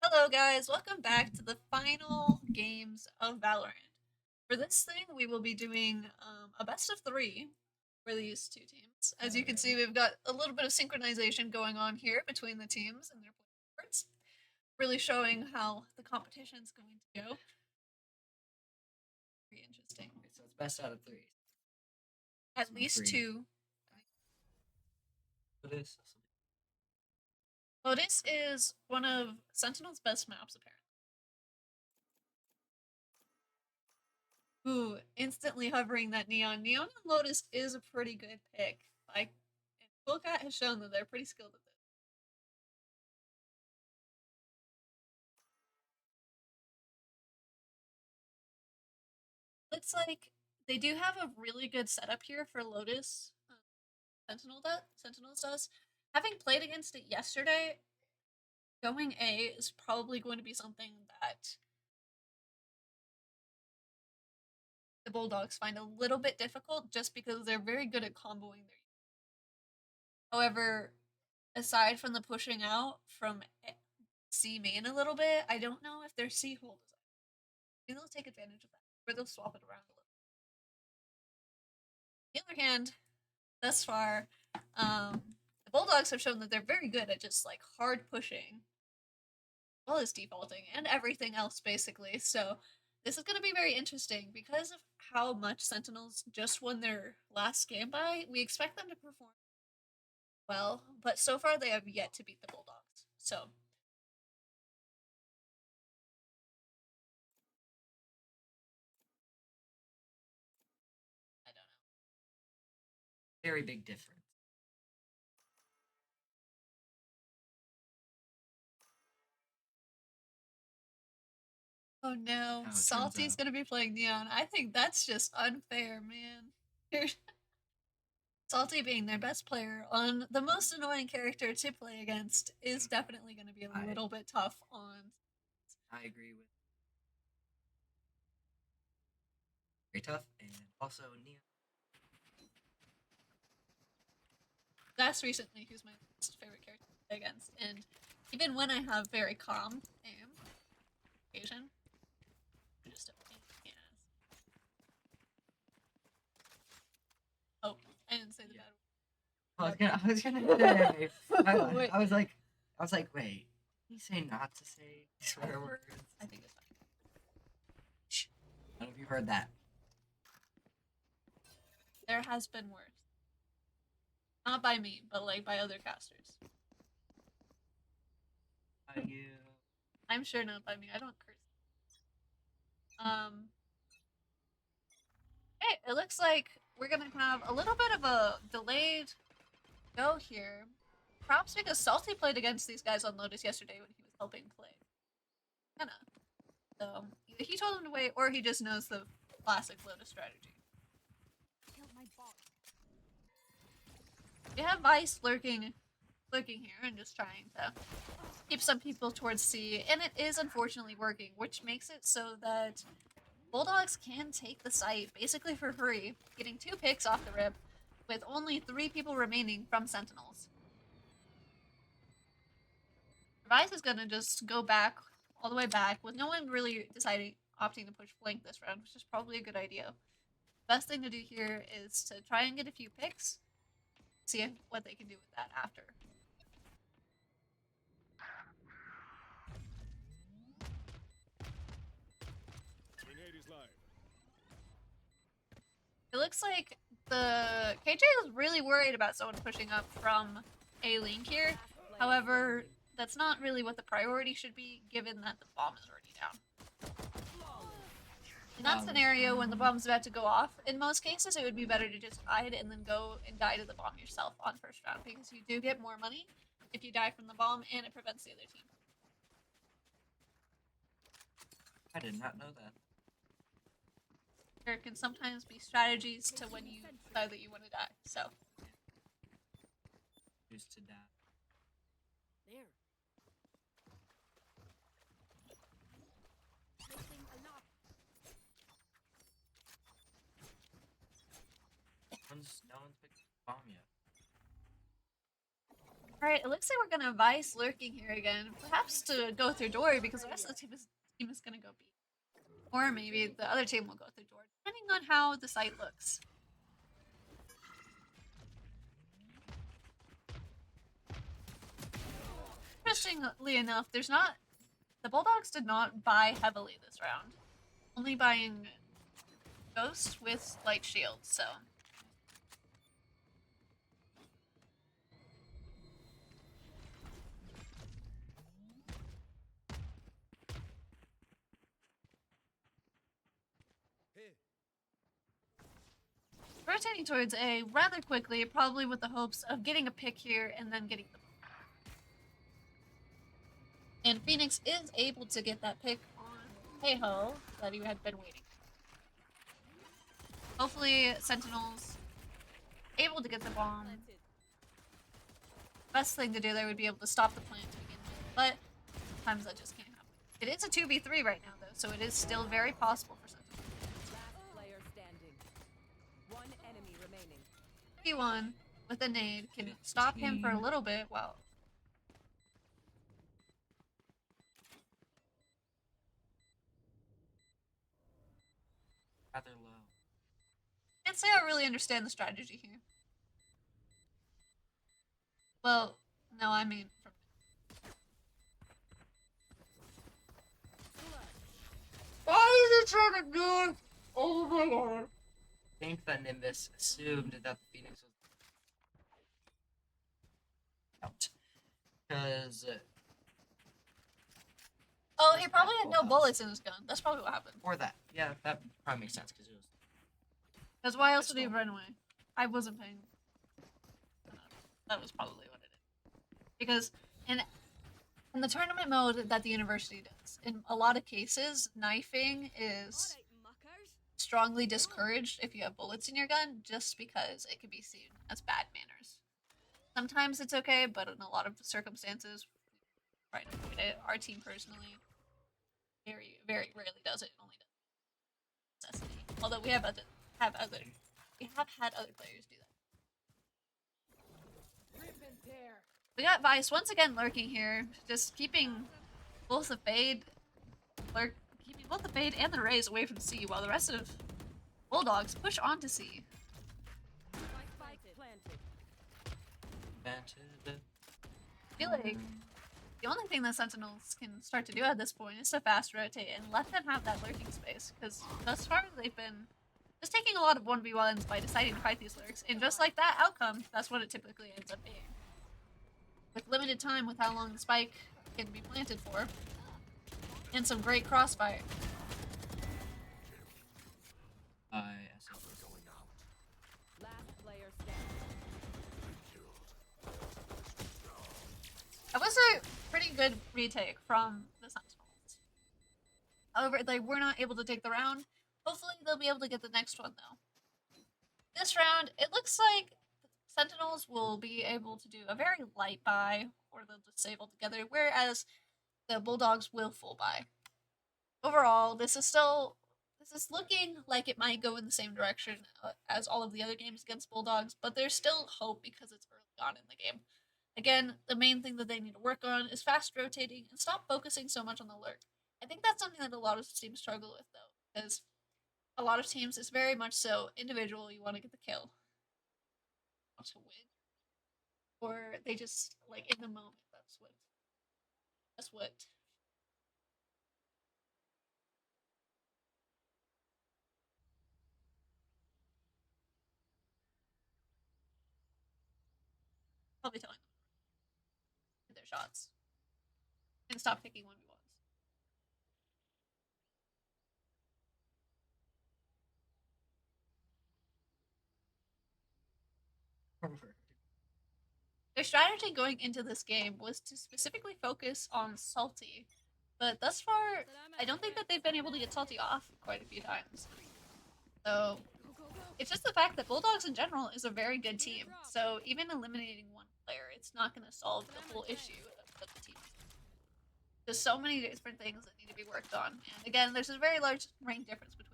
Hello guys, welcome back to the final games of Valorant. For this thing, we will be doing a best of three for these two teams. As you can see, we've got a little bit of synchronization going on here between the teams and their boards, really showing how the competition is going to go. Very interesting. Okay, so it's best out of three. At least three. two. Lotus. Lotus is one of Sentinel's best maps, apparently. Ooh, instantly hovering that Neon. Neon and Lotus is a pretty good pick. Like, Coolcat has shown that they're pretty skilled at this. Looks like they do have a really good setup here for Lotus. Sentinels does. Having played against it yesterday, going A is probably going to be something that the Bulldogs find a little bit difficult just because they're very good at comboing their. However, aside from the pushing out from C main a little bit, I don't know if their C hold is. Maybe they'll take advantage of that, or they'll swap it around a little. On the other hand, thus far, the Bulldogs have shown that they're very good at just like hard pushing, as well as defaulting and everything else basically. So this is going to be very interesting because of how much Sentinels just won their last game by. We expect them to perform well, but so far they have yet to beat the Bulldogs. So I don't know. Very big difference. Oh no, Salty's out. gonna be playing Neon. I think that's just unfair, man. Salty being their best player on the most annoying character to play against is definitely going to be a little bit tough on. I agree with. Very tough, and also Neon. That's recently who's my most favorite character to play against, and even when I have very calm aim, occasion, I just don't think he has. Oh, I didn't say the bad word. I was gonna say. I was like, wait. Did he say not to say swear words? I think it's fine. I don't know if you heard that. There has been worse. Not by me, but like by other casters. By you. I'm sure not by me. I don't curse. Hey, it looks like we're gonna have a little bit of a delayed go here. Perhaps because Salty played against these guys on Lotus yesterday when he was helping play. Kinda. So either he told him to wait or he just knows the classic Lotus strategy. We have Vice lurking here and just trying to keep some people towards C, and it is unfortunately working, which makes it so that Bulldogs can take the site basically for free, getting 2 picks off the rip, with only 3 people remaining from Sentinels. Vice is gonna just go back, all the way back, with no one really opting to push flank this round, which is probably a good idea. Best thing to do here is to try and get a few picks, see what they can do with that after. It looks like the KJ was really worried about someone pushing up from A link here. However, that's not really what the priority should be, given that the bomb is already down. In that scenario, when the bomb's about to go off, in most cases it would be better to just hide and then go and die to the bomb yourself on first round, because you do get more money if you die from the bomb, and it prevents the other team. I did not know that. There can sometimes be strategies to when you decide that you want to die, so. Used to die. There. No one's picked the bomb yet. Alright, it looks like we're gonna Vice lurking here again. Perhaps to go through door because the rest of the team is gonna go B. Or maybe the other team will go through door, depending on how the site looks. Interestingly enough, the Bulldogs did not buy heavily this round. Only buying Ghost with Light Shield, so. Rotating towards A rather quickly, probably with the hopes of getting a pick here and then getting the. And Phoenix is able to get that pick on Heiho that he had been waiting. Hopefully, Sentinel's able to get the bomb. Best thing to do there would be able to stop the plant to begin with, but sometimes that just can't happen. It is a 2v3 right now, though, so it is still very possible for Sentinel. Last player standing. One enemy remaining. 3-1 with a nade can stop him for a little bit while. Rather low. Can't say I really understand the strategy here. Well, no, I mean from. Why is it trying to do it? Oh my god. I think that Nimbus assumed that the Phoenix was out. Because. Oh, he probably had no bullets in his gun. That's probably what happened. Or that. Yeah, that probably makes sense because it was. Because why else would he run away? I wasn't paying. That was probably what it is. Because in the tournament mode that the university does, in a lot of cases, knifing is strongly discouraged if you have bullets in your gun, just because it can be seen as bad manners. Sometimes it's okay, but in a lot of circumstances, try to avoid it. Our team personally, very, very rarely does it. Only does necessity. Although we have had other players do that. We got Vice once again lurking here, just keeping both the Fade and the Rays away from C, while the rest of Bulldogs push on to C. I feel like the only thing that Sentinels can start to do at this point is to fast rotate and let them have that lurking space, because thus far they've been just taking a lot of 1v1s by deciding to fight these lurks, and just like that outcome, that's what it typically ends up being. With limited time with how long the spike can be planted for, and some great crossfire. Last player standing. That was a pretty good retake from the Sentinels. However, they were not able to take the round. Hopefully they'll be able to get the next one, though. This round, it looks like Sentinels will be able to do a very light buy, or they'll just save altogether, whereas the Bulldogs will full buy. Overall, this is looking like it might go in the same direction as all of the other games against Bulldogs, but there's still hope because it's early on in the game. Again, the main thing that they need to work on is fast rotating and stop focusing so much on the lurk. I think that's something that a lot of teams struggle with, though, because a lot of teams is very much so individual. You want to get the kill, want to win, or they just like in the moment. That's what. Probably telling them their shots and stop picking 1v1s. Their strategy going into this game was to specifically focus on Salty, but thus far, I don't think that they've been able to get Salty off quite a few times. So, it's just the fact that Bulldogs in general is a very good team, so even eliminating one player, it's not going to solve the whole issue of the team. There's so many different things that need to be worked on, and again, there's a very large rank difference between.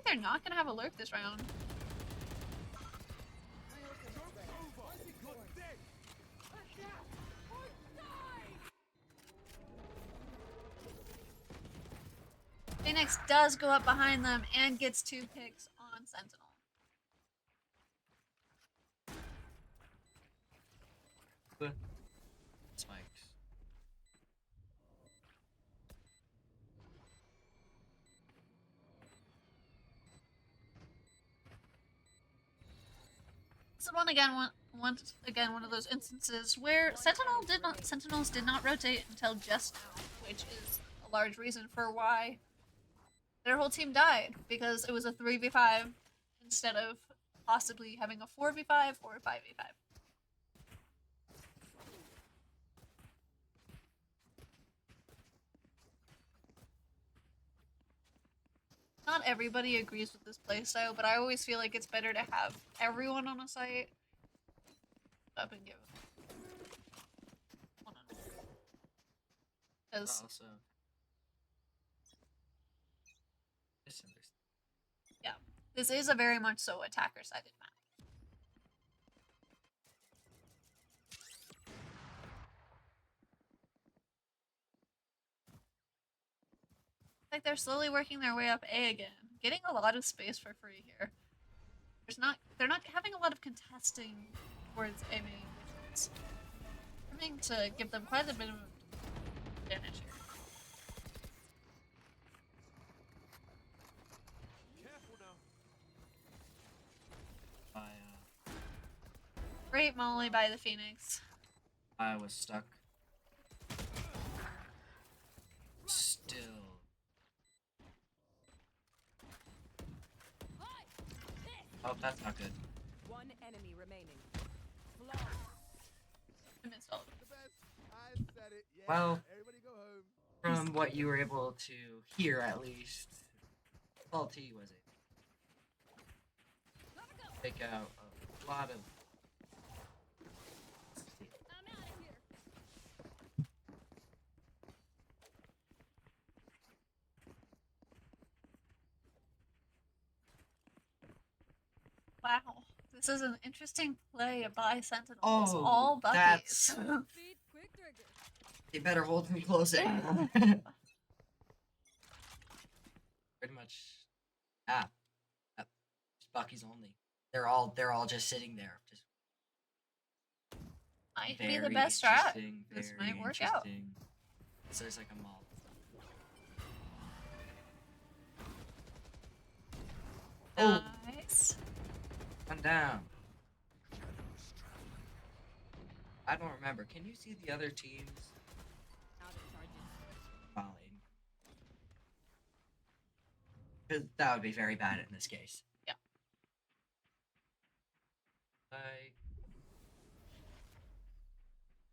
like they're not gonna have a lurk this round. Phoenix does go up behind them and gets 2 picks on Sentinel. Spikes. This is once again one of those instances where Sentinels did not rotate until just now, which is a large reason for why their whole team died, because it was a 3v5 instead of possibly having a 4v5 or a 5v5. Not everybody agrees with this playstyle, but I always feel like it's better to have everyone on a site up and give one on. Because Also, misunderstood. yeah, this is a very much so attacker-sided map. Like they're slowly working their way up A again, getting a lot of space for free here. They're not having a lot of contesting towards A main, which is coming to give them quite a bit of advantage here. Great molly by the Phoenix. I was stuck. Still. Oh, that's not good. One enemy remaining. I missed all of it. Well, from what you were able to hear at least, Salty was able to take out a lot of. Wow, this is an interesting play by Sentinel. Oh, all buckies. that's- They better hold me close. Pretty much. Ah. Yep. Just Bucky's only. They're all just sitting there. Just Might be the very best strat. interesting, This very might work out. interesting. So there's like a mall. Oh, Nice. come down. I don't remember. Can you see the other teams? Out of charges. Volleying. Because that would be very bad in this case. Yeah.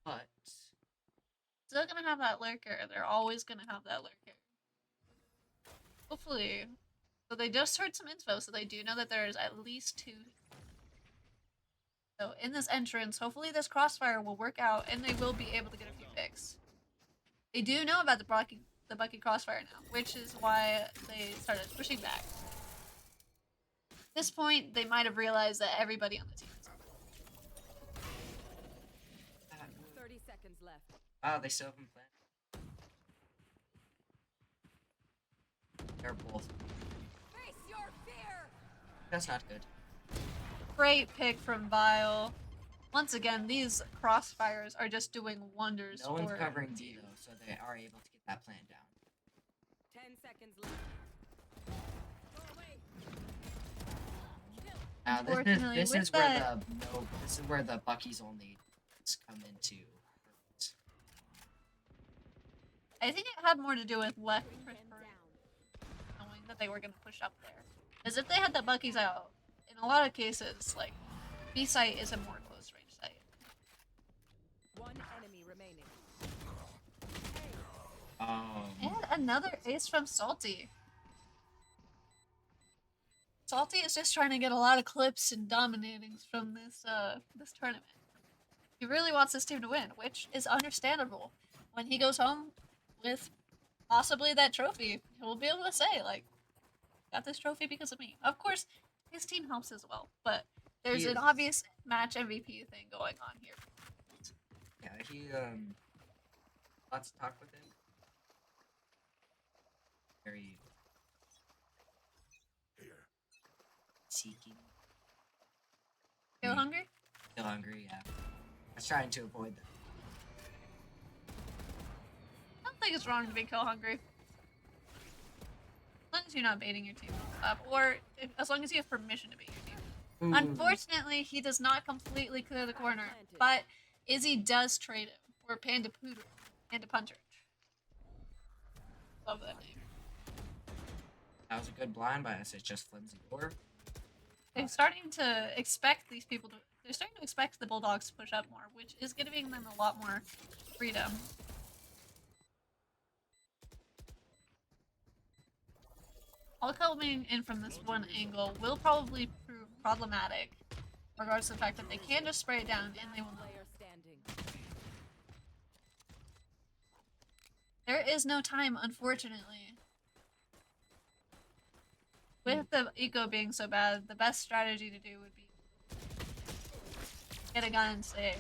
But Still gonna have that lurker. They're always gonna have that lurker. Hopefully. So they just heard some info, so they do know that there's at least 2. So in this entrance, hopefully this crossfire will work out and they will be able to get a few picks. They do know about the Bucky crossfire now, which is why they started pushing back. At this point, they might have realized that everybody on the team is on. 30 seconds left. oh, they still haven't planned. They're both. Face your fear. That's not good. Great pick from Vile. Once again, these crossfires are just doing wonders No one's for covering the D team. though, so they are able to get that plan down. 10 seconds left. Go away. Kill. Now Unfortunately, this with is where that- this is where the Bucky's only come into. I think it had more to do with left Bring them preferring down. knowing that they were going to push up there. As if they had the Buckies out, in a lot of cases, like, B site is a more close range site. One enemy remaining. And another ace from Salty. Salty is just trying to get a lot of clips and dominatings from this tournament. He really wants this team to win, which is understandable. When he goes home with possibly that trophy, he'll be able to say, like, got this trophy because of me. Of course, his team helps as well, but there's He an is- obvious match MVP thing going on here. Yeah, he lots to talk with him. Very seeking. Go hungry? Still hungry, yeah. I was trying to avoid that. I don't think it's wrong to be kill hungry. As long as you're not baiting your team up, or as long as you have permission to bait your team. Ooh. Unfortunately, he does not completely clear the corner, but Izzy does trade him, or Panda Poodle, Panda Punter. Love that name. That was a good blind by us. It's just flimsy door. They're starting to expect these people to. They're starting to expect the Bulldogs to push up more, which is giving them a lot more freedom. All coming in from this one angle will probably prove problematic, regardless of the fact that they can just spray it down and they will. Player standing. There is no time, unfortunately. With the eco being so bad, the best strategy to do would be get a gun and save.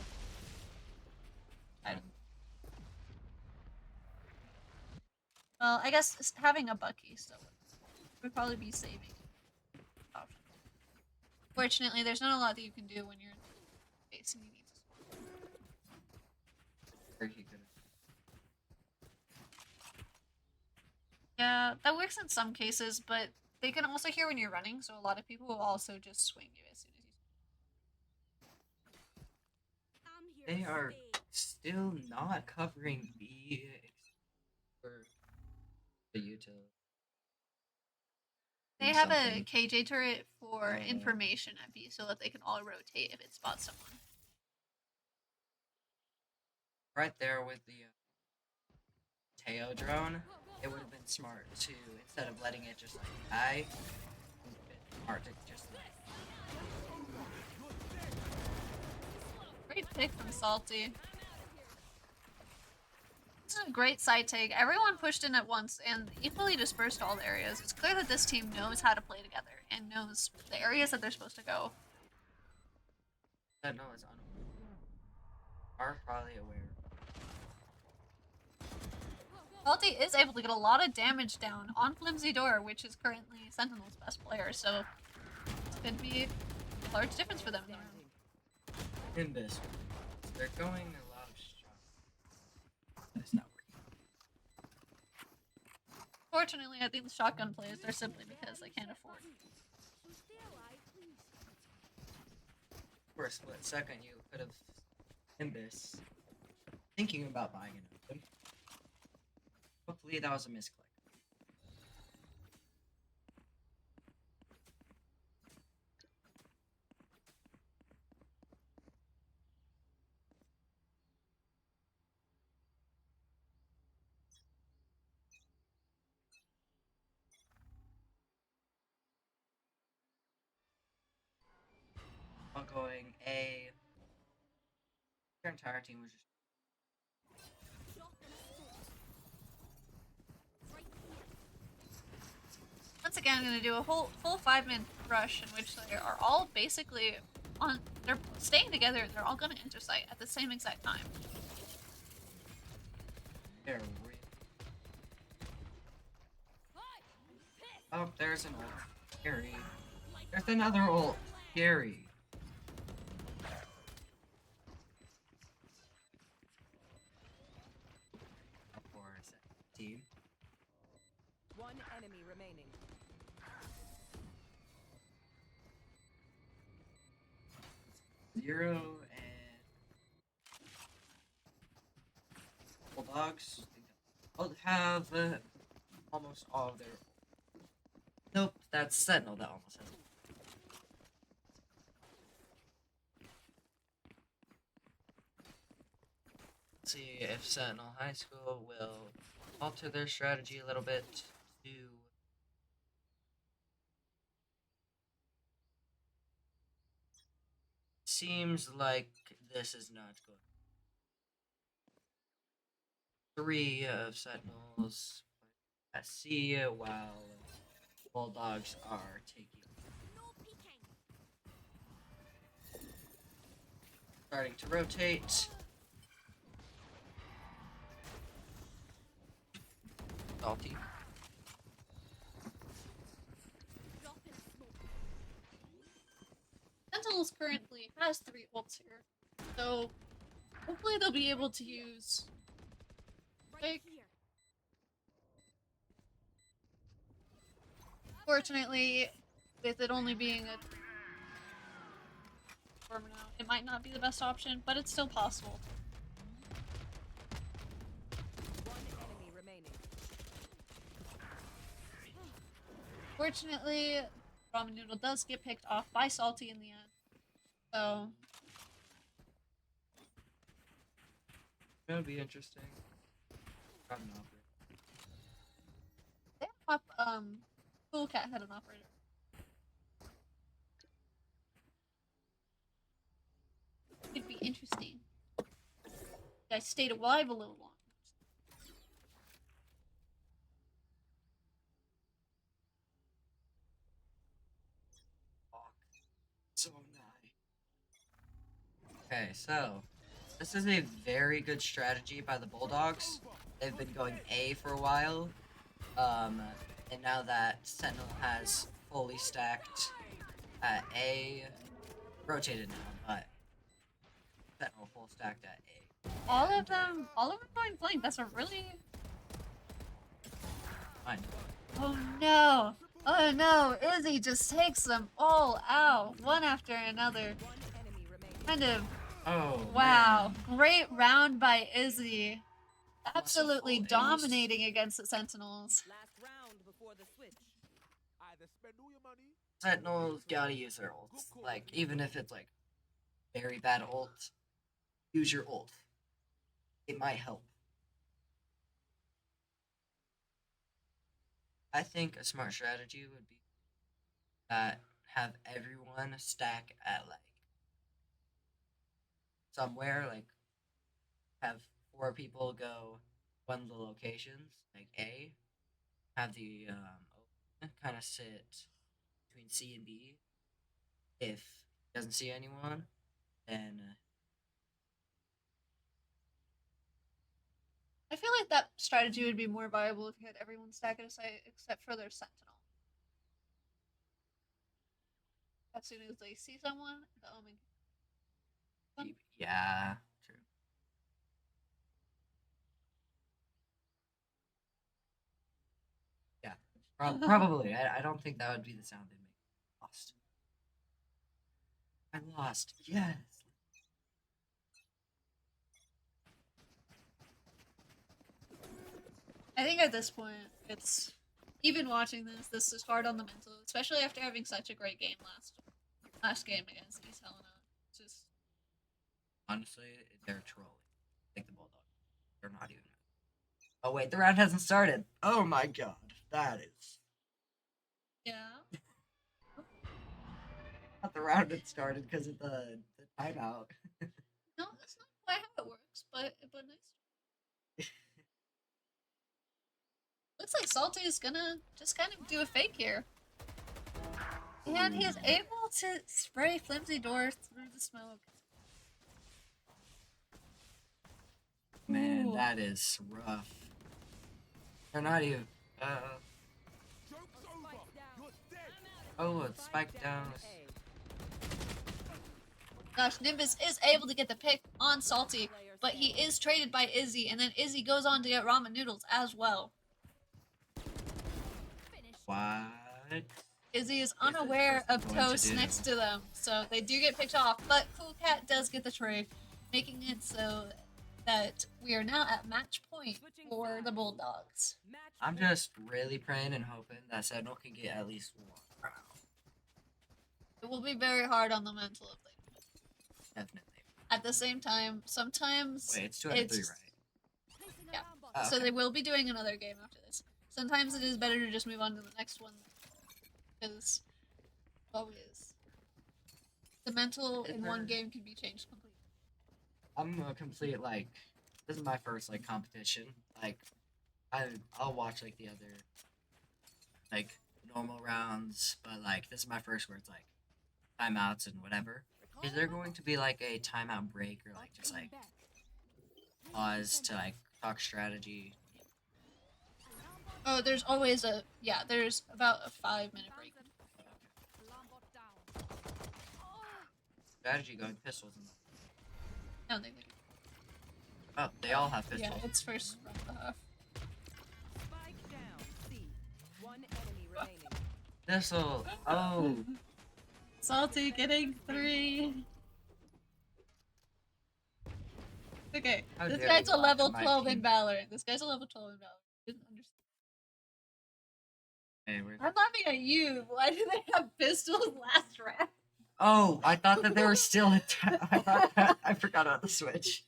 Well, I guess having a Bucky still would probably be saving option. Fortunately, there's not a lot that you can do when you're facing you need to. Or he could Yeah, that works in some cases, but they can also hear when you're running, so a lot of people will also just swing you as soon as you. They are still not covering B for the utility. They have a KJ turret for information at B so that they can all rotate if it spots someone. Right there with the Teo drone, it would have been smart to, instead of letting it just like die, smart to just Great pick from Salty. This is a great side take. Everyone pushed in at once and equally dispersed all the areas. It's clear that this team knows how to play together and knows the areas that they're supposed to go. Sentinel is unaware. Are probably aware. Salty is able to get a lot of damage down on Flimsy Door, which is currently Sentinel's best player, so this could be a large difference for them in the room. In this, they're going a lot of shots. That's not working. Fortunately, I think the shotgun plays are simply because they can't afford it. For a split second, you could have in this thinking about buying an open. Hopefully, that was a misclick. While going A, their entire team was just. Once again, I'm going to do a full 5-minute rush in which they are all basically on. They're staying together. They're all going to intersight at the same exact time. They're oh, there's an ult. Scary. There's another ult. Scary. Of course, team. One enemy remaining. Zero and Bulldogs. I'll have almost all of their. Nope, that's Sentinel that almost has. Let's see if Sentinel High School will alter their strategy a little bit to. Seems like this is not good. 3 of Sentinels SC while Bulldogs are taking. Starting to rotate. Salty. Sentinels currently has 3 ults here, so hopefully they'll be able to use like. Fortunately, with it only being a now, it might not be the best option, but it's still possible. One enemy remaining. Fortunately, Ramen Noodle does get picked off by Salty in the end. So Gonna be interesting. Got an operator. they have Cool Cat had an operator. Could be interesting. You guys stayed alive a little longer. So nice. Okay, so this is a very good strategy by the Bulldogs. They've been going A for a while, and now that Sentinel has fully stacked at A, rotated now, but Sentinel full stacked at A. All of them going flank. That's a really. Fine. Oh no! Oh no! Izzy just takes them all out, one after another. One enemy remaining. Kind of. Oh Wow! man. Great round by Izzy. Absolutely full ace. dominating against the Sentinels. Last round before the switch. Sentinels gotta use their ults. Like, even if it's like very bad ult, use your ult. It might help. I think a smart strategy would be that have everyone stack at like somewhere, like have 4 people go one of the locations, like A, have the kind of sit between C and B. If he doesn't see anyone, then I feel like that strategy would be more viable if you had everyone stack at a site except for their Sentinel. As soon as they see someone, the Omen. yeah, true. Yeah, probably. I don't think that would be the sound they'd make. Lost. I lost. Yes. I think at this point, it's even watching this is hard on the mental, especially after having such a great game last game against East Helena. It's just Honestly, they're trolling. Like the Bulldogs. They're not even. Oh wait, the round hasn't started. Oh my god, that is. yeah. Not the round had started because of the timeout. No, that's not quite how it works, but nice. Looks like Salty is gonna just kind of do a fake here. And he is able to spray Flimsy Door through the smoke. Man, Ooh. that is rough. They're not even. Oh, it's spiked down. Gosh, Nimbus is able to get the pick on Salty, but he is traded by Izzy, and then Izzy goes on to get ramen noodles as well. What? Izzy is unaware of Toast next to them, so they do get picked off, but Cool Cat does get the trade, making it so that we are now at match point for the Bulldogs. I'm just really praying and hoping that Sentinel can get at least one round. It will be very hard on the mental if they do. Definitely. At the same time, sometimes Wait, it's 2 out of 3, right? Yeah. Oh, So okay. they will be doing another game after this. Sometimes it is better to just move on to the next one, because always the mental in one game can be changed completely. I'm a complete like. This is my first like competition. Like, I'll watch like the other like normal rounds, but like this is my first where it's like timeouts and whatever. Is there going to be like a timeout break or like just like pause to like talk strategy? Oh, there's always a yeah. There's about a 5-minute break. Strategy going pistols and I don't think they can. oh, they all have Yeah, pistols. it's first round of the half. Spike down. C. One enemy remaining. Pistol. Oh, Salty getting 3. Okay, how this dare guy's you a lie level to my 12 in team. Valorant. This guy's a level 12 in Valorant. Didn't understand. Hey, where's... I'm laughing at you. Why do they have pistols last round? Oh, I thought that they were still I thought that I forgot about the switch.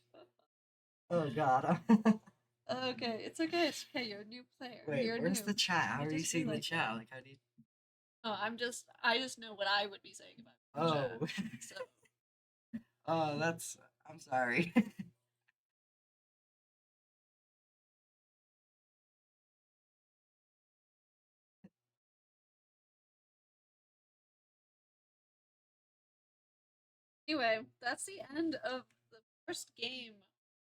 Oh god. Okay, it's okay. It's okay. You're a new player. Wait, You're where's new. the chat? How You are you just be seeing the like chat? that. Like, how do you? Oh, I just know what I would be saying about Oh, the chat. So oh, that's. I'm sorry. anyway, that's the end of the first game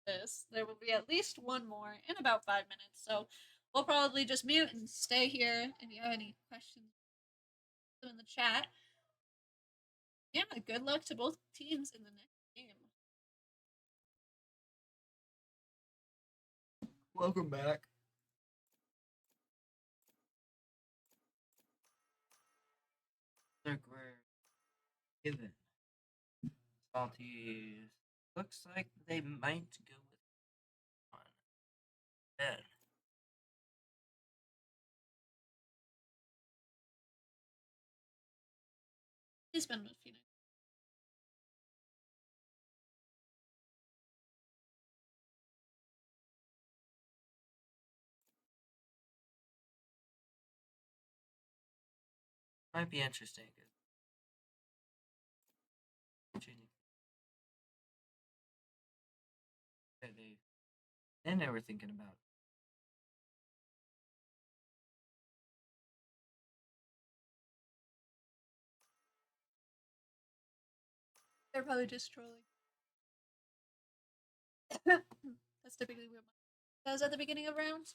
of this. There will be at least one more in about 5 minutes. So we'll probably just mute and stay here. If you have any questions, put them in the chat. Yeah, good luck to both teams in the next game. Welcome back. Look, we're given. Salty. Looks like they might go with one. Dead. He's been with Phoenix. Might be interesting. They were thinking about. They're probably just trolling. That's typically what mine does at the beginning of rounds.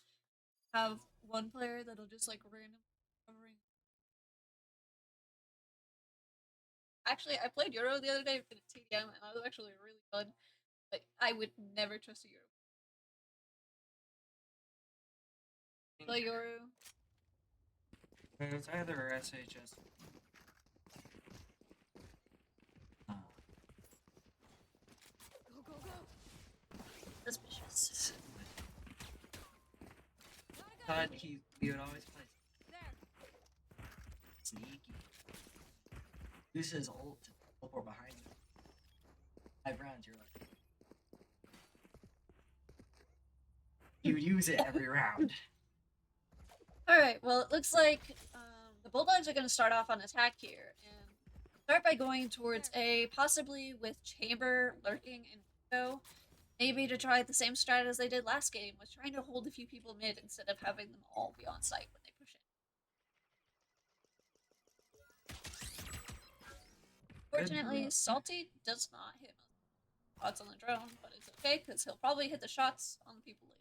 Have one player that'll just like randomly covering. Actually, I played Euro the other day in TDM, and that was actually really fun. Like, I would never trust a Euro. Play Euro. It's either SHS. Go go go. Suspicious. Thought he would always play There. sneaky. Use his ult to teleport behind you. 5 rounds, you're like. You use it every round. Alright, well, it looks like the Bulldogs are going to start off on attack here. And start by going towards A, possibly with Chamber lurking in window. Maybe to try the same strat as they did last game, was trying to hold a few people mid instead of having them all be on site when they push in. Fortunately, Salty does not hit shots on the drone, but it's okay because he'll probably hit the shots on the people later.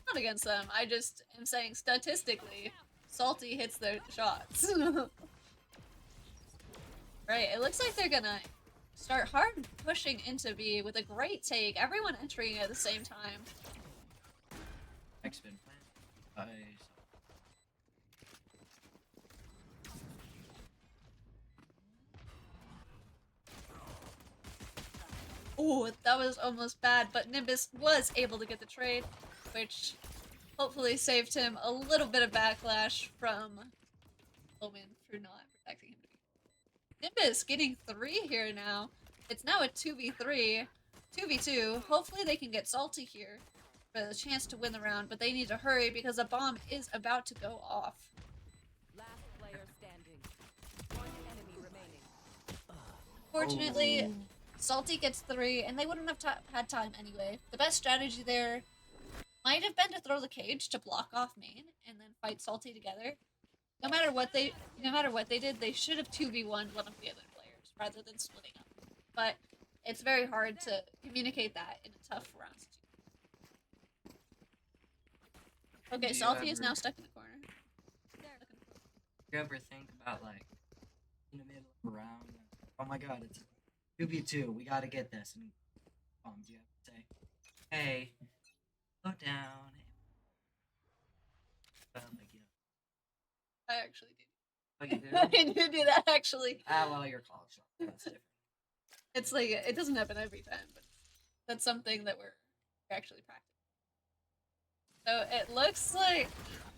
Not against them. I just am saying statistically, Salty hits their shots. Right, it looks like they're gonna start hard pushing into B with a great take. Everyone entering at the same time. X-Men plan. Oh, that was almost bad, but Nimbus was able to get the trade, which hopefully saved him a little bit of backlash from Omen for not protecting him. Nimbus getting 3 here now. It's now a 2v3, 2v2. Hopefully they can get Salty here for the chance to win the round, but they need to hurry because a bomb is about to go off. Last player standing. One enemy remaining. Unfortunately, Oh. Salty gets 3, and they wouldn't have had time anyway. The best strategy there might have been to throw the cage to block off main and then fight Salty together. No matter what they did, they should have 2v1 one of the other players rather than splitting up. But it's very hard to communicate that in a tough round situation. Okay, Do you Salty is ever- now stuck in the corner. You ever think about like in the middle of a round? Oh my god, it's 2v2. We gotta get this. And do you have to say, hey, slow down? Like, you know, I actually do. oh, you do? I do do that actually. Well, you're college. That's different. It's like it doesn't happen every time, but that's something that we're actually practicing. So it looks like,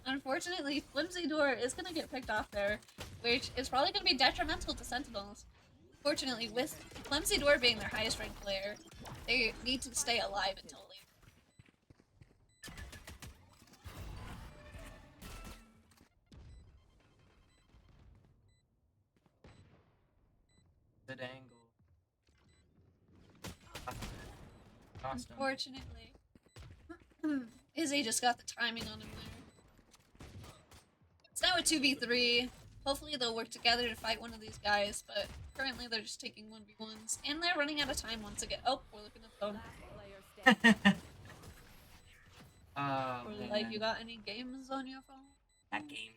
unfortunately, Flimsy Door is gonna get picked off there, which is probably gonna be detrimental to Sentinels. Fortunately, with Flimsy Door being their highest ranked player, they need to stay alive until later. Good angle. Awesome. Unfortunately, Izzy just got the timing on him there. It's now a 2v3. Hopefully they'll work together to fight one of these guys, but currently they're just taking 1v1s, and they're running out of time once again. Oh, we're looking at the phone. Last player standing. Oh, We're man. like, you got any games on your phone? That game's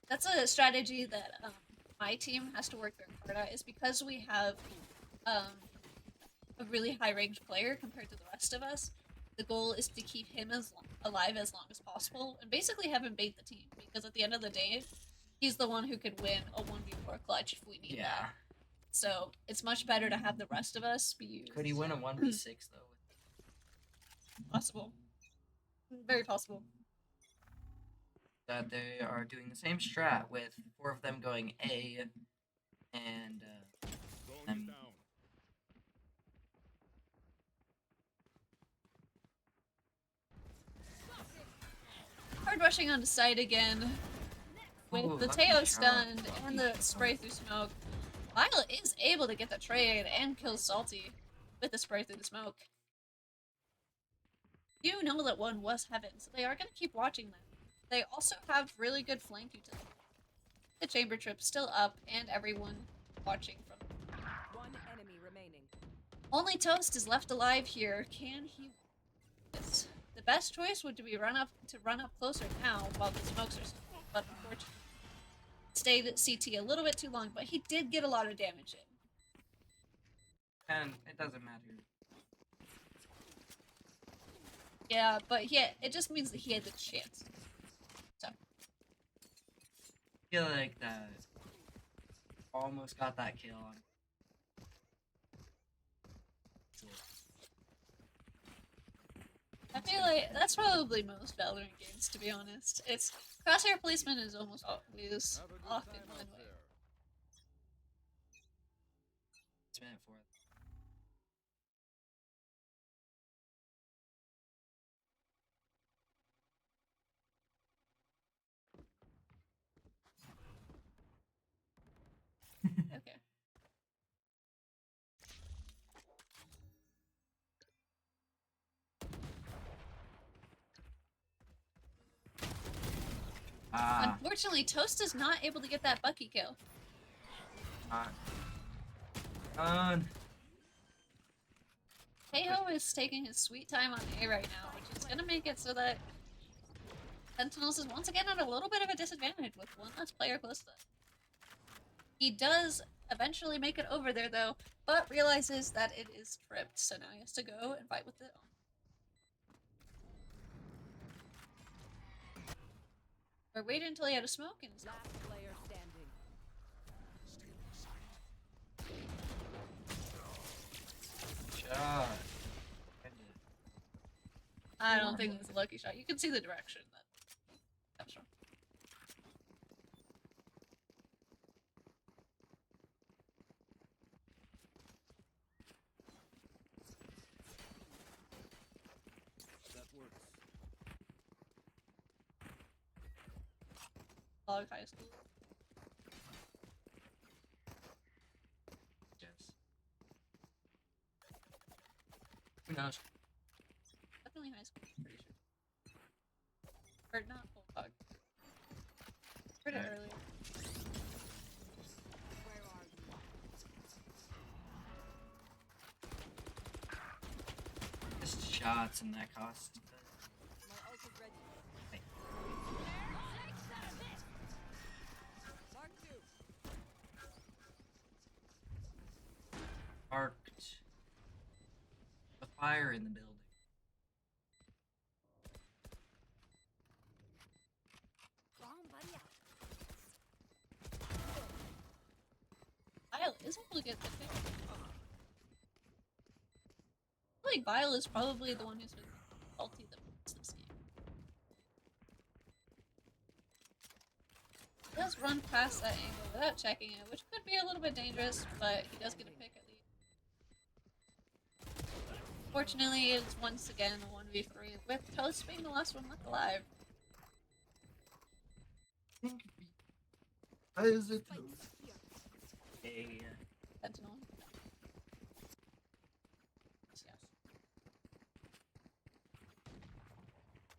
That's a strategy that my team has to work very hard at, is because we have a really high ranked player compared to the rest of us. The goal is to keep him alive as long as possible and basically have him bait the team, because at the end of the day, he's the one who could win a 1v4 clutch if we need yeah. that. So it's much better to have the rest of us be used. Could he win a 1v6 though? Possible. Very possible. That they are doing the same strat with 4 of them going A and them. Hard rushing onto site again. With Ooh, the lucky Teo shot. stunned and the spray through smoke, Violet is able to get the trade and kill Salty with the spray through the smoke. You know that one was heaven, so they are going to keep watching them. They also have really good flank utility. The chamber trip's still up, and everyone watching from. One enemy remaining. Only Toast is left alive here. Can he? Yes. The best choice would be run up closer now while the smokes are still, but unfortunately stayed at CT a little bit too long. But he did get a lot of damage in. And it doesn't matter. Yeah, but it just means that he had the chance. So I feel like that almost got that kill on. I feel like that's probably most Valorant games, to be honest. It's crosshair placement is almost always off in one way. It's meant for it. Okay. Unfortunately, Toast is not able to get that Bucky kill. Teo is taking his sweet time on A right now, which is gonna make it so that Sentinels is once again at a little bit of a disadvantage with one less player close to them. He does eventually make it over there though, but realizes that it is tripped, so now he has to go and fight with it. Or wait until he had a smoke and Last player standing. Shot. I don't think it's a lucky shot. You can see the direction that comes from. That works. Log high school. No, Definitely high school, I'm pretty sure. Or not Bulldog. Heard it earlier. Where are you? just shots and that cost. My ult is ready. Wait. Mark 2. Sparked a fire in the building. Bomb buddy out. Vile is able to get the pick. I feel like Vile is probably the one who's been salty the most this game. He does run past that angle without checking it, which could be a little bit dangerous, but he does get a pick at least. Fortunately, it's once again a 1v3, with Toast being the last one left alive. Is it Spikes here. a Sentinel. yes.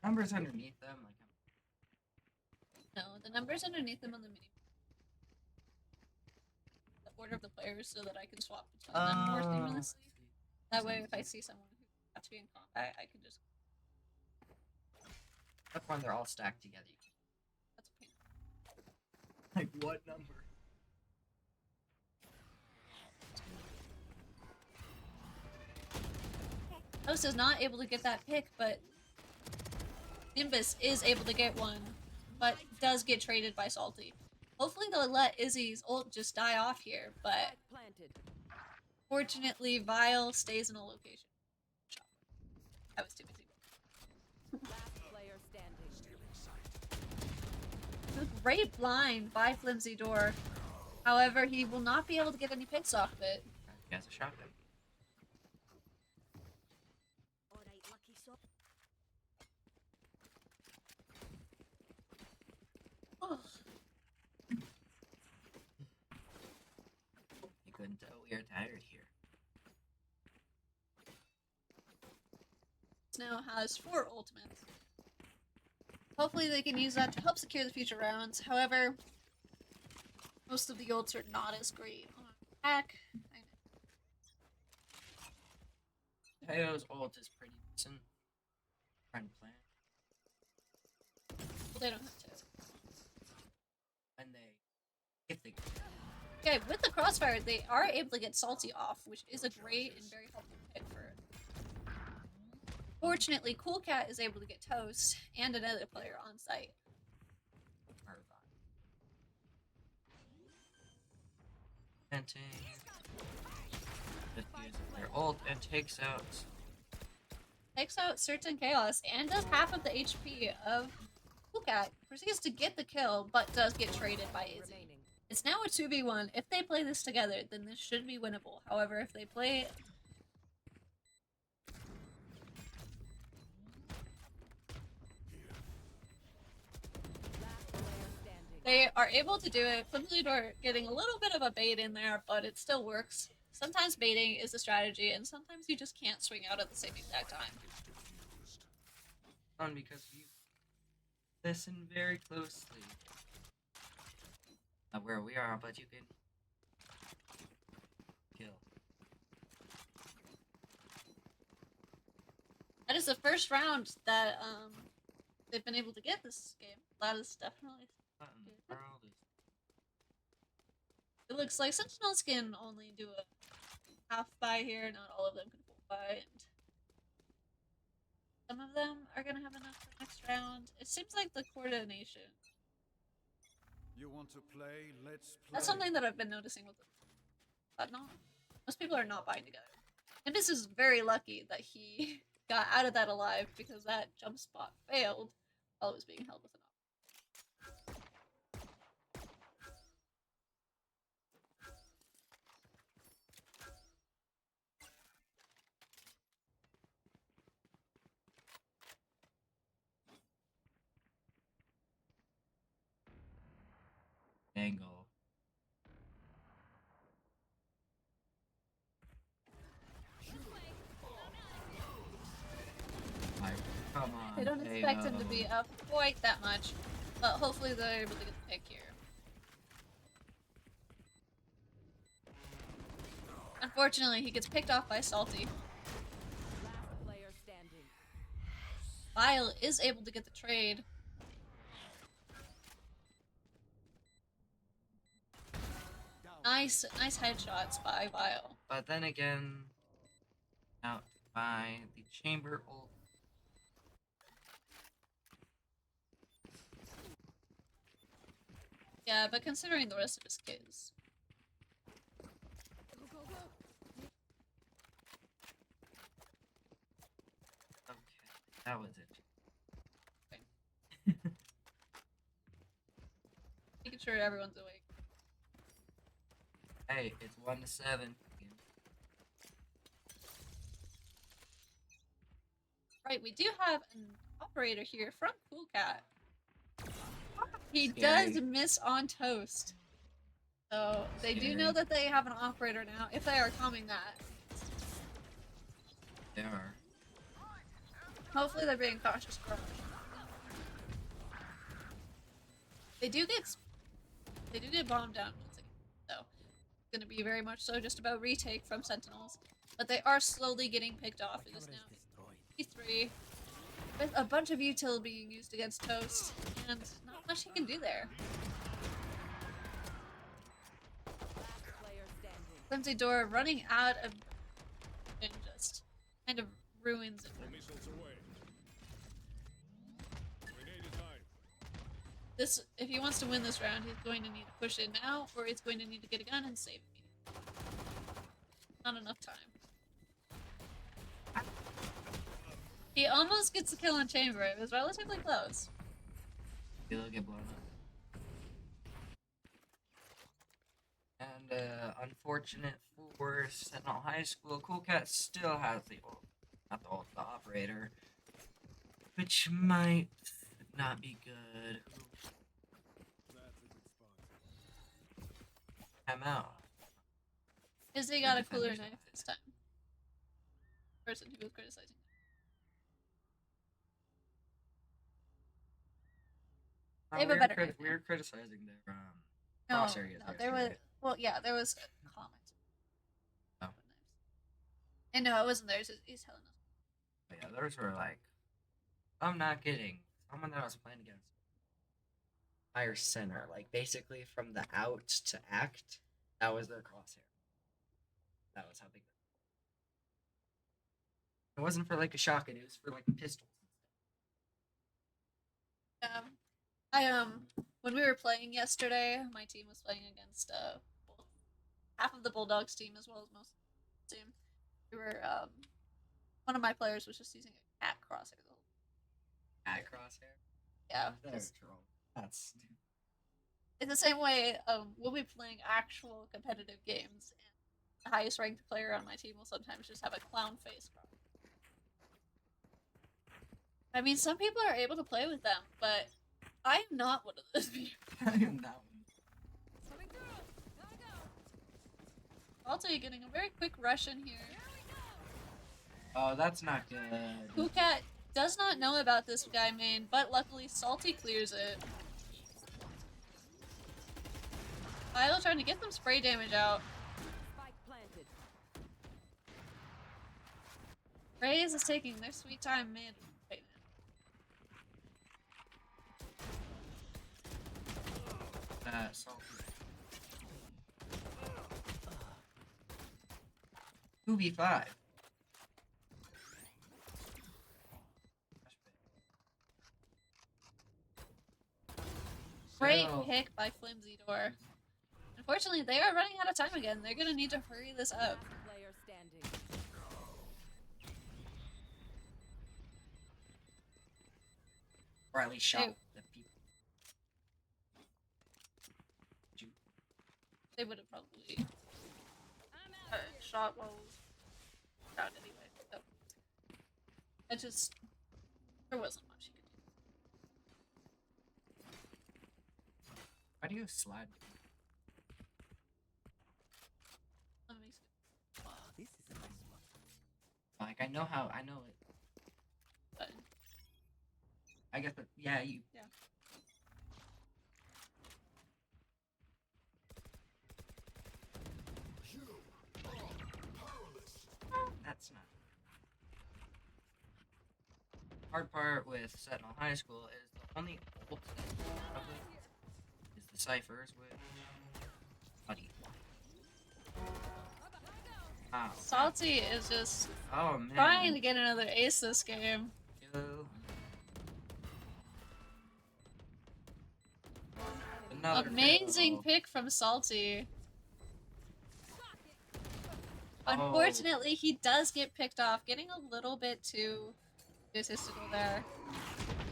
Numbers underneath them, like No, the numbers underneath them on the mini. The order of the players so that I can swap between them more seamlessly. That way, if I see someone who has to be in combat, I can just. That's when they're all stacked together. That's a pain. Like what number? Toast is not able to get that pick, but Nimbus is able to get one, but does get traded by Salty. Hopefully they'll let Izzy's ult just die off here, but Spike planted. fortunately Vile stays in a location. I was too busy. Last player standing. Great blind by Flimsy Door. However, he will not be able to get any picks off of it. He has a shotgun. Alright, lucky so. Oh. You couldn't tell we are tired here. Now has 4 ultimates. Hopefully they can use that to help secure the future rounds. However, most of the ults are not as great on attack. Teo's ult is pretty decent. Trying to plan. Well, they don't have to. And they, if they, Okay, with the crossfire, they are able to get Salty off, which is a great and very helpful pick for it. Fortunately, Cool Cat is able to get Toast and another player on site. are venting. Diffuses their ult and takes Takes out certain chaos and does half of the HP of Cool Cat. Proceeds to get the kill, but does get traded by Izzy. Remaining. It's now a 2v1. If they play this together, then this should be winnable. However, if they play Last player standing. they are able to do it. Flimsy Door getting a little bit of a bait in there, but it still works. Sometimes baiting is the strategy, and sometimes you just can't swing out at the same exact time. fun because you listen very closely. Not where we are, but you can kill. That is the first round that they've been able to get this game. That is definitely. Button, world is It looks like Sentinels can only do a half buy here. Not all of them can full buy, and some of them are gonna have enough for next round. It seems like the coordination. You want to play? Let's play. That's something that I've been noticing with. But not most people are not buying together. And this is very lucky that he got out of that alive because that jump spot failed while it was being held with an op. angle. expect him to be up quite that much, but hopefully they're able to get the pick here. Unfortunately, he gets picked off by Salty. Last player standing. Vile is able to get the trade. Nice headshots by Vile. But then again, out by the chamber ult. Yeah, but considering the rest of his kills. Go, go, go. Okay, that was it. Making sure everyone's awake. Hey, it's 1-7. Right, we do have an operator here from Cool Cat. He Scary. does miss on toast. So they do Scary. know that they have an operator now, if they are calming that. They are. Hopefully they're being cautious for They do get bombed down once again, so it's gonna be very much so just about retake from Sentinels. But they are slowly getting picked off. It is now E3 with a bunch of util being used against Toast, and not much he can do there. Last player standing. Flimsy Door running out of and just kind of ruins it. Missiles away. Grenade is high. This, if he wants to win this round, he's going to need to push in now, or he's going to need to get a gun and save me. Not enough time. He almost gets the kill on Chamber. It was relatively close. He'll get blown up. And unfortunate for Sentinel High School, Cool Cat still has the ult. Not the ult, the operator. Which might not be good. That's a good spot. I'm out. Izzy got a Defenders cooler got knife it. this time. Person who was criticizing. They have a better knife We were criticizing their No, cross areas. no, there was. yesterday. Well, yeah, there was a comment. Oh. And no, it wasn't theirs. He's telling us. But yeah, those were like, I'm not kidding. Someone that I was playing against. Higher center, like basically from the out to act, that was their crosshair. That was how big. It wasn't for like a shotgun. It was for like pistols. When we were playing yesterday, my team was playing against both, half of the Bulldogs team as well as most of the team. We were one of my players was just using a cat crosshair the whole. At crosshair. Yeah, They're 'cause troll. That's it's the same way we'll be playing actual competitive games, and the highest ranked player on my team will sometimes just have a clown face cross. I mean, some people are able to play with them, but I am not one of those people. I am that one. Coming through. Gotta go. Also, you're getting a very quick rush in here. Oh, that's not good. Kukat does not know about this guy main, but luckily Salty clears it. Philo trying to get some spray damage out. Spike planted. Raze is taking their sweet time mid. Right So. 2v5. Great So- pick by Flimsy Door. Unfortunately, they are running out of time again. They're gonna need to hurry this up. Last player standing. Or at least shot Ew. the people. They would have probably shot while shot anyway. So I just there wasn't much you could do. Why do you slide? That makes it Oh, this is a nice one. Like I know it. fun. I guess that, yeah, you. Yeah. That's not. Hard part with Sentinel High School is the only old thing of it is the ciphers with Buddy. Wow. Salty is just Oh man. trying to get another ace this game. Kill. Another Amazing kill. pick from Salty. Oh. Unfortunately, he does get picked off, getting a little bit too egotistical there,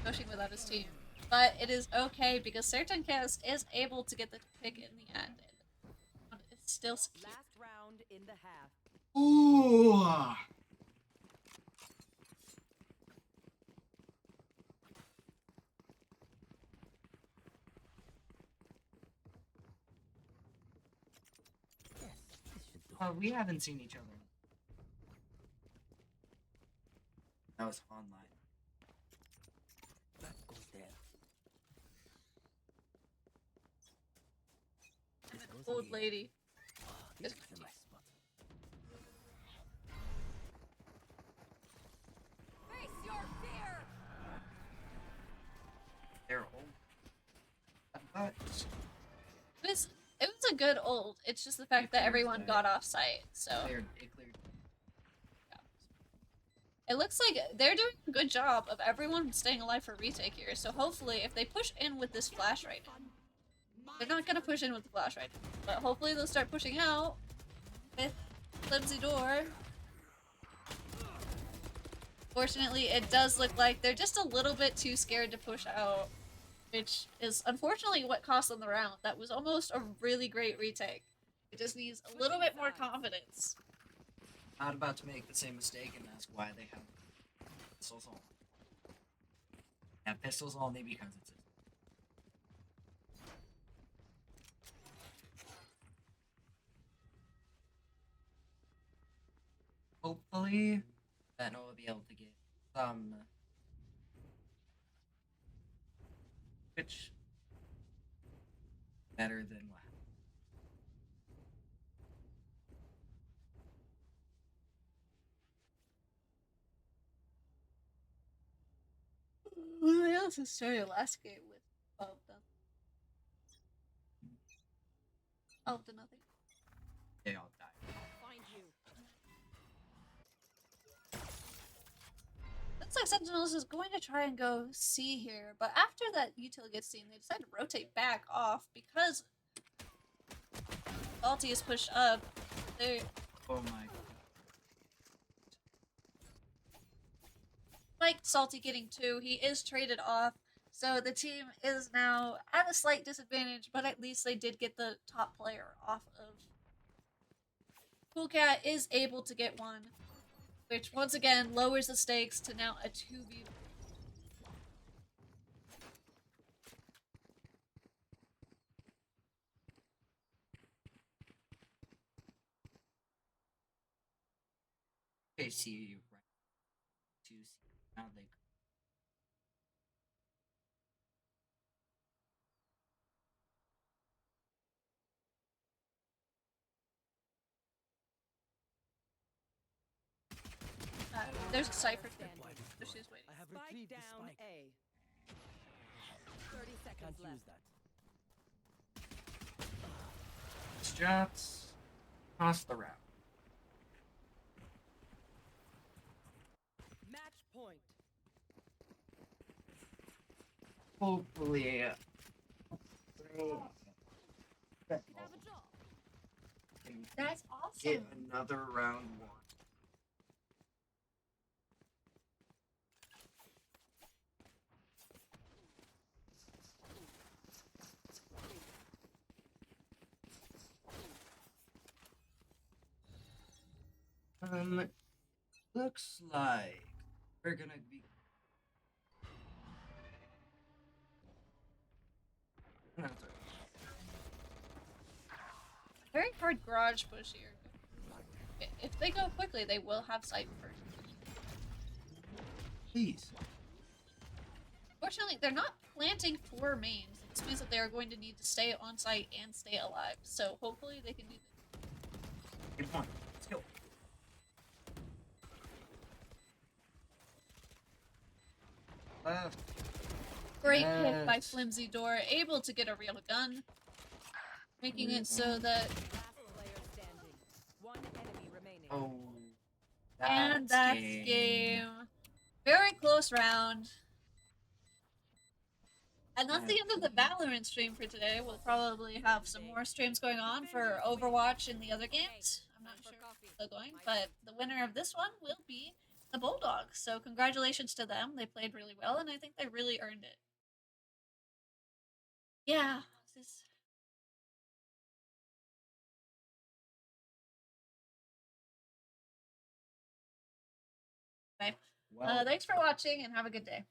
pushing without his team. But it is okay because Sertancast is able to get the pick in the end. It's still secure. Last round in the half. Ooh. We haven't seen each other. That was online. That goes there. This goes Old here. lady. This is a nice spot. Face your fear. They're old. But It was a good ult. It's just the fact that everyone got off site. So it cleared. it looks like they're doing a good job of everyone staying alive for retake here. So hopefully, if they push in with this flash right now, they're not gonna push in with the flash right now, but hopefully they'll start pushing out with flimsy door. Fortunately, it does look like they're just a little bit too scared to push out, which is unfortunately what cost them the round. That was almost a really great retake. It just needs a little bit more confidence. Not about to make the same mistake and ask why they have pistols only. They have pistols only because it's. Hopefully, Sentinel will be able to get some. Which better than what? Who else has started last game with 12 to nothing? They all died. Find you. Looks like Sentinels is going to try and go C here, but after that utility gets seen, they decide to rotate back off because Salty is pushed up. They Oh my. like Salty getting 2. He is traded off, so the team is now at a slight disadvantage, but at least they did get the top player off of. Cool Cat is able to get 1, which once again lowers the stakes to now a 2v. Okay, see right to see now they. There's a Cypher too, Standing. so she's waiting. I have Spike retrieved the down spike. A. 30 seconds Can't left. use that. Shots across the route. Match point. Hopefully, can That's get awesome. another round 1. Looks like we're gonna be. That's all right. Very hard garage push here. If they go quickly, they will have sight first. Please. Of unfortunately, they're not planting 4 mains. This means that they are going to need to stay on site and stay alive. So hopefully they can do this. Good point. Let's go. Great pick by Yes. Flimsy Door, able to get a real gun, making it so that Last player standing. One enemy remaining. Oh. and that's game. Very close round. And that's the end of the Valorant stream for today. We'll probably have some more streams going on for Overwatch and the other games. I'm not sure if it's still going, but the winner of this one will be the Bulldogs. So congratulations to them. They played really well, and I think they really earned it. Yeah. This Okay. Well, Thanks for watching, and have a good day.